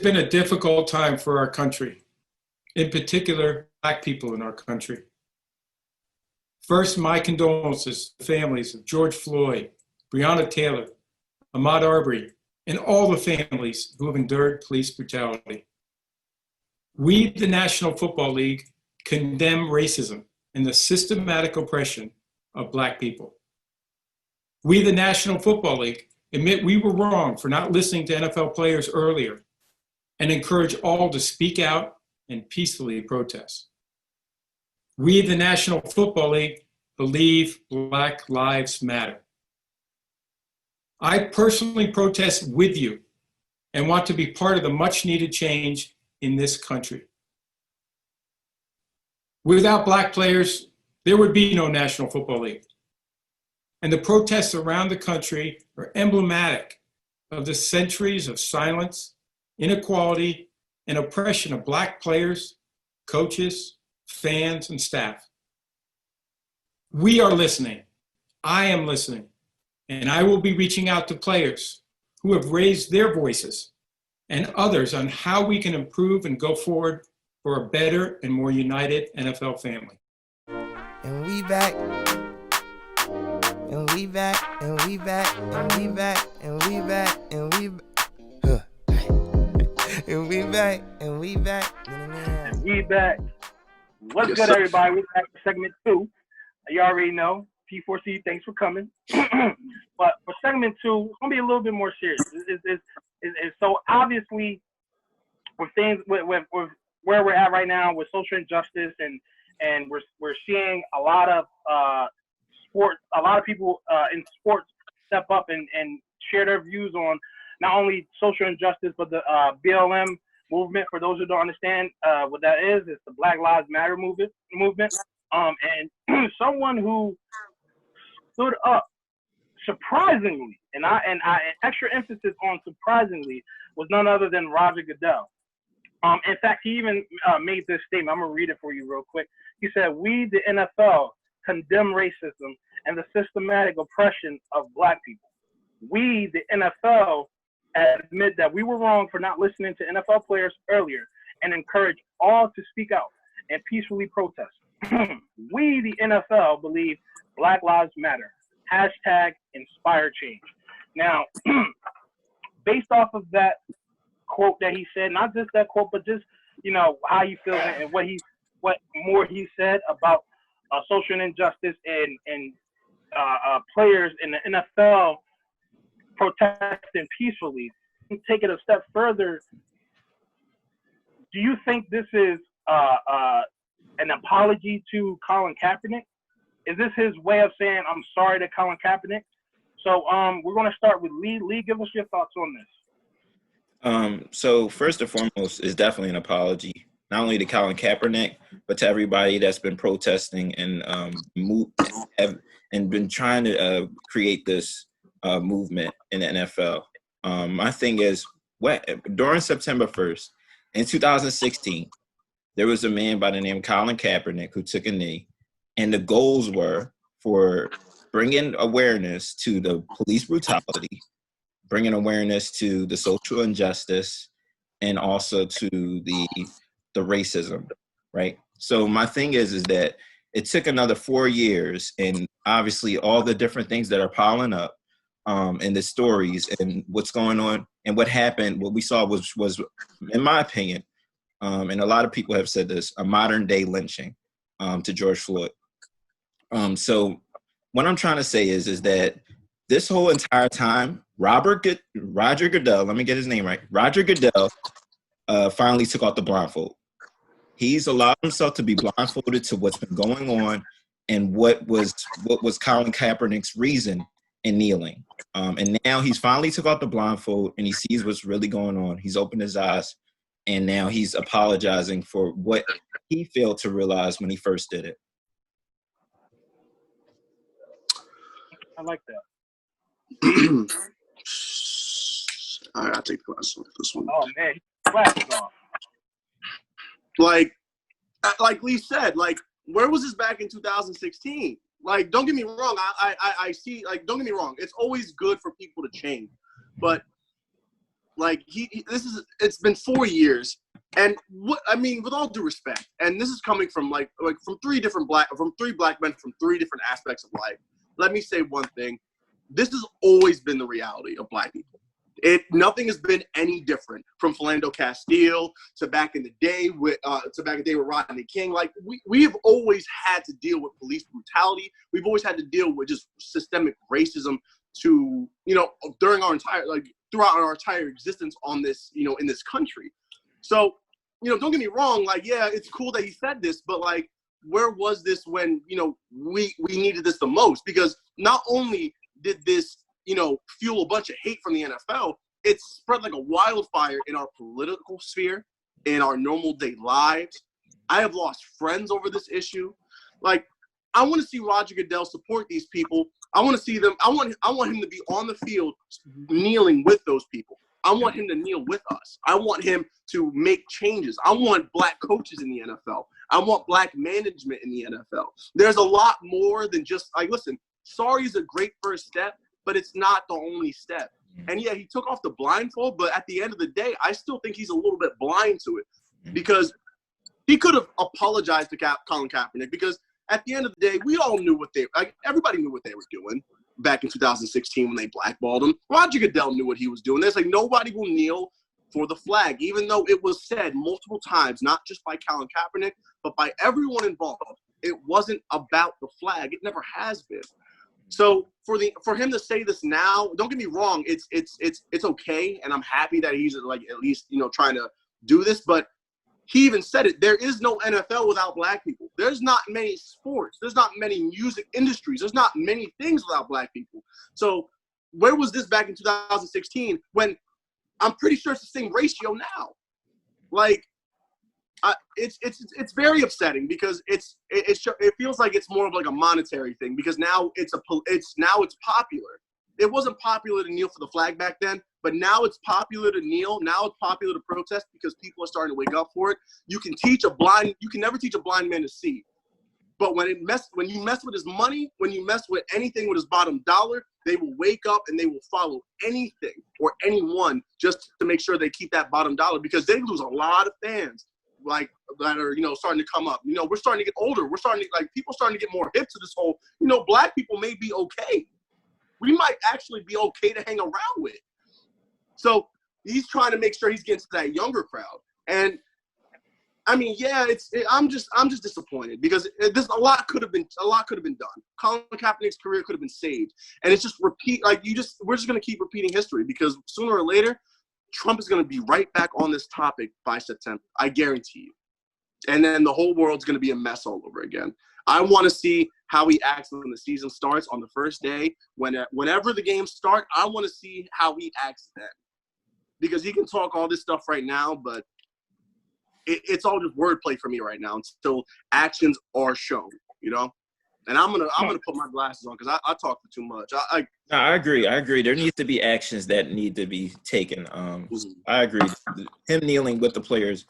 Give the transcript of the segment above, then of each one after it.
been a difficult time for our country, in particular, Black people in our country. First, my condolences to the families of George Floyd, Breonna Taylor, Ahmaud Arbery, and all the families who have endured police brutality. We, the National Football League, condemn racism and the systematic oppression of Black people. We, the National Football League, admit we were wrong for not listening to NFL players earlier and encourage all to speak out and peacefully protest. We, the National Football League, believe Black lives matter. I personally protest with you and want to be part of the much needed change in this country. Without Black players, there would be no National Football League. And the protests around the country are emblematic of the centuries of silence, inequality, and oppression of Black players, coaches, fans, and staff. We are listening. I am listening. And I will be reaching out to players who have raised their voices and others on how we can improve and go forward for a better and more united NFL family. And we back. And we back. And we back. And we back. And we back. And we and we back. And we back. And we back. What's good, everybody? We're back for segment 2. You already know. T4C, thanks for coming. But for segment 2, it's gonna be a little bit more serious. It's so obviously with things with where we're at right now with social injustice and we're seeing a lot of people in sports step up and share their views on not only social injustice but the BLM movement. For those who don't understand what that is, it's the Black Lives Matter movement. And someone who stood up surprisingly, and I extra emphasis on surprisingly, was none other than Roger Goodell. In fact, he even made this statement. I'm gonna read it for you real quick. He said, "We, the NFL, condemn racism and the systematic oppression of Black people. We, the NFL, admit that we were wrong for not listening to NFL players earlier and encourage all to speak out and peacefully protest. We, the NFL, believe Black Lives Matter. Hashtag inspire change." Now, based off of that quote that he said, not just that quote, but just, how he feels and what more he said about social injustice and players in the NFL protesting peacefully. Take it a step further. Do you think this is an apology to Colin Kaepernick? Is this his way of saying, "I'm sorry" to Colin Kaepernick? So we're going to start with Lee. Lee, give us your thoughts on this. So first and foremost, it's definitely an apology, not only to Colin Kaepernick, but to everybody that's been protesting and been trying to create this movement in the NFL. My thing is, during September 1st, in 2016, there was a man by the name of Colin Kaepernick who took a knee, and the goals were for bringing awareness to the police brutality, bringing awareness to the social injustice, and also to the racism, right? So my thing is that it took another 4 years, and obviously all the different things that are piling up in the stories and what's going on and what happened, what we saw was in my opinion, and a lot of people have said this, a modern day lynching to George Floyd. So what I'm trying to say is that this whole entire time, Roger Goodell, let me get his name right. Roger Goodell finally took off the blindfold. He's allowed himself to be blindfolded to what's been going on and what was Colin Kaepernick's reason in kneeling. And now he's finally took off the blindfold and he sees what's really going on. He's opened his eyes and now he's apologizing for what he failed to realize when he first did it. I like that. I gotta take the glasses off this one. Oh man, glasses off. Like Lee said, where was this back in 2016? Don't get me wrong. I see. Don't get me wrong. It's always good for people to change, but Like it's been 4 years, and what I mean, with all due respect, and this is coming from from three black men from three different aspects of life. Let me say one thing: this has always been the reality of black people. Nothing has been any different from Philando Castile to back in the day with Rodney King. Like we have always had to deal with police brutality. We've always had to deal with just systemic racism throughout our entire existence on this, in this country. So, don't get me wrong. Like, yeah, it's cool that he said this, but like, where was this when, we needed this the most? Because not only did this, fuel a bunch of hate from the NFL, it spread like a wildfire in our political sphere, in our normal day lives. I have lost friends over this issue. Like, I want to see Roger Goodell support these people. I want to see them. I want him to be on the field kneeling with those people. I want him to kneel with us. I want him to make changes. I want black coaches in the NFL. I want black management in the NFL. There's a lot more than just like, listen, sorry is a great first step, but it's not the only step. And yeah, he took off the blindfold, but at the end of the day, I still think he's a little bit blind to it, because he could have apologized to Colin Kaepernick, because at the end of the day, we all knew everybody knew what they were doing back in 2016 when they blackballed him. Roger Goodell knew what he was doing. There's like, nobody will kneel for the flag, even though it was said multiple times, not just by Colin Kaepernick, but by everyone involved. It wasn't about the flag. It never has been. So for him to say this now, don't get me wrong, it's okay, and I'm happy that he's like at least trying to do this, but he even said it. There is no NFL without black people. There's not many sports. There's not many music industries. There's not many things without black people. So where was this back in 2016 when I'm pretty sure it's the same ratio now? Like, it's very upsetting, because it feels like it's more of like a monetary thing, because now it's popular. It wasn't popular to kneel for the flag back then, but now it's popular to kneel. Now it's popular to protest because people are starting to wake up for it. You can never teach a blind man to see. But when you mess with his money, when you mess with anything with his bottom dollar, they will wake up and they will follow anything or anyone just to make sure they keep that bottom dollar, because they lose a lot of fans like that are, starting to come up. We're starting to get older. We're starting to people starting to get more hip to this whole, black people may be okay. We might actually be okay to hang around with. So he's trying to make sure he's getting to that younger crowd. And I mean, yeah, I'm just disappointed, because a lot could have been done. Colin Kaepernick's career could have been saved. And it's just we're just going to keep repeating history, because sooner or later, Trump is going to be right back on this topic by September. I guarantee you. And then the whole world's going to be a mess all over again. I want to see how he acts when the season starts on the first day. Whenever the games start, I want to see how he acts then. Because he can talk all this stuff right now, but it's all just wordplay for me right now until actions are shown, And I'm gonna put my glasses on, because I talk for too much. I agree. There needs to be actions that need to be taken. I agree. Him kneeling with the players,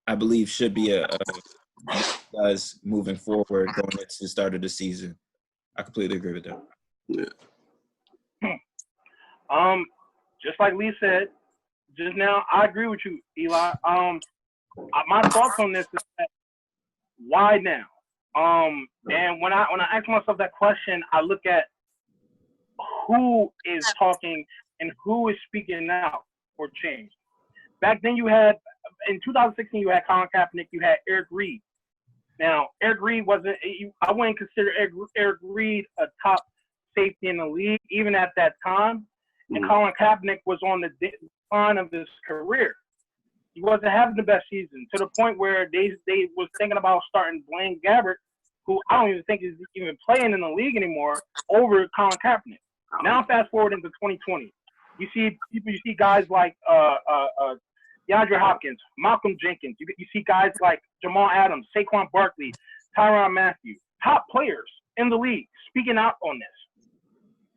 I believe, should be a does moving forward going into the start of the season. I completely agree with that. Yeah. Just like Lee said just now, I agree with you, Eli. My thoughts on this is that, why now? And when I ask myself that question, I look at who is talking and who is speaking out for change. Back then, in 2016, you had Colin Kaepernick, you had Eric Reed. Now, Eric Reed I wouldn't consider Eric Reed a top safety in the league, even at that time. And Colin Kaepernick was on the decline of his career. He wasn't having the best season, to the point where they was thinking about starting Blaine Gabbert, who I don't even think is even playing in the league anymore, over Colin Kaepernick. Now fast forward into 2020, you see guys like DeAndre Hopkins, Malcolm Jenkins. You see guys like Jamal Adams, Saquon Barkley, Tyrann Mathieu, top players in the league speaking out on this.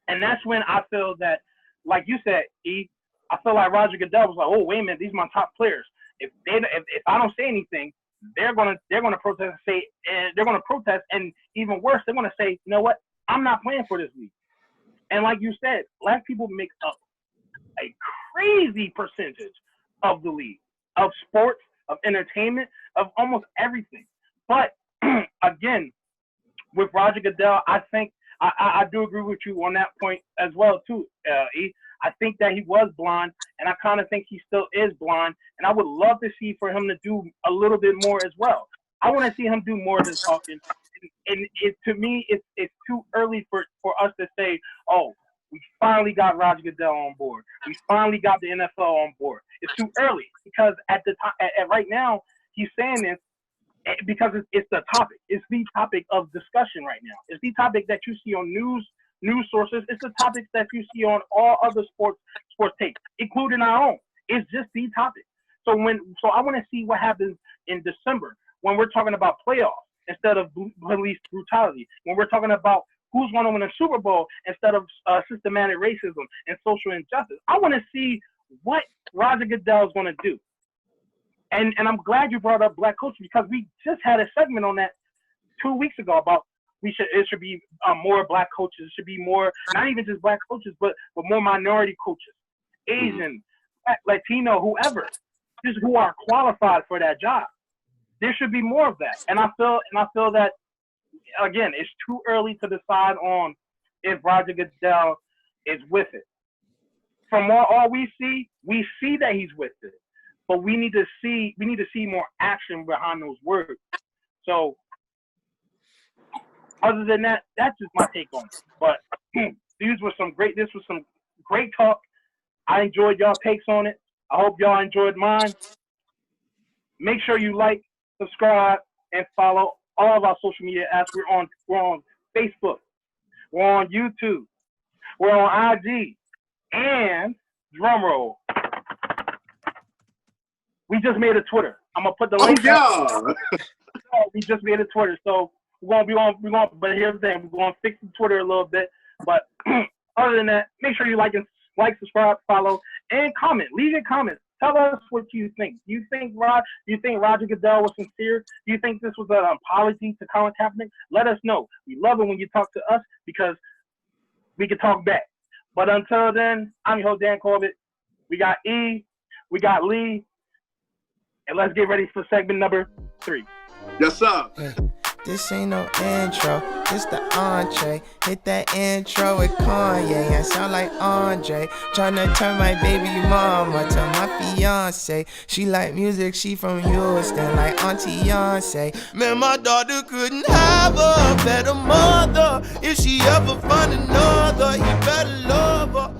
And that's when I feel that, like you said, I feel like Roger Goodell was like, oh, wait a minute, these are my top players. If I don't say anything, they're gonna protest and even worse, they're gonna say, you know what, I'm not playing for this league. And like you said, black people make up a crazy percentage of the league, of sports, of entertainment, of almost everything. But again, with Roger Goodell, I think I do agree with you on that point as well too. E. I think that he was blind, and I kind of think he still is blind. And I would love to see for him to do a little bit more as well. I want to see him do more than talking. And to me, it's too early for us to say, oh, we finally got Roger Goodell on board. We finally got the NFL on board. It's too early because at the time, right now, he's saying this because it's the topic. It's the topic of discussion right now. It's the topic that you see on news sources. It's the topics that you see on all other sports takes, including our own. It's just the topic. So I want to see what happens in December when we're talking about playoffs instead of police brutality. When we're talking about who's going to win a Super Bowl instead of systematic racism and social injustice. I want to see what Roger Goodell is going to do. And I'm glad you brought up black coaches because we just had a segment on that 2 weeks ago about it should be more black coaches. It should be more, not even just black coaches, but more minority coaches, Asian, Latino, whoever, just who are qualified for that job. There should be more of that. And I feel that, again, it's too early to decide on if Roger Goodell is with it. From all we see that he's with it. But we need to see more action behind those words. So other than that, that's just my take on it. But this was some great talk. I enjoyed y'all takes on it. I hope y'all enjoyed mine. Make sure you like, subscribe, and follow all of our social media apps. We're on Facebook. We're on YouTube. We're on IG. And drumroll. We just made a Twitter. I'm gonna put the link. We just made a Twitter, so we're gonna. But here's the thing: we're gonna fix the Twitter a little bit. But other than that, make sure you like, subscribe, follow, and comment. Leave your comments. Tell us what you think. Do you think Roger Goodell was sincere? Do you think this was an apology to Colin Kaepernick? Let us know. We love it when you talk to us because we can talk back. But until then, I'm your host Dan Corbett. We got E. We got Lee. And let's get ready for segment number 3. Yes, sir. This ain't no intro, this the entree. Hit that intro with Kanye. I sound like Andre. Tryna turn my baby mama to my fiance. She like music, she from Houston, like Auntie Beyonce. Man, my daughter couldn't have a better mother. If she ever find another, you better love her.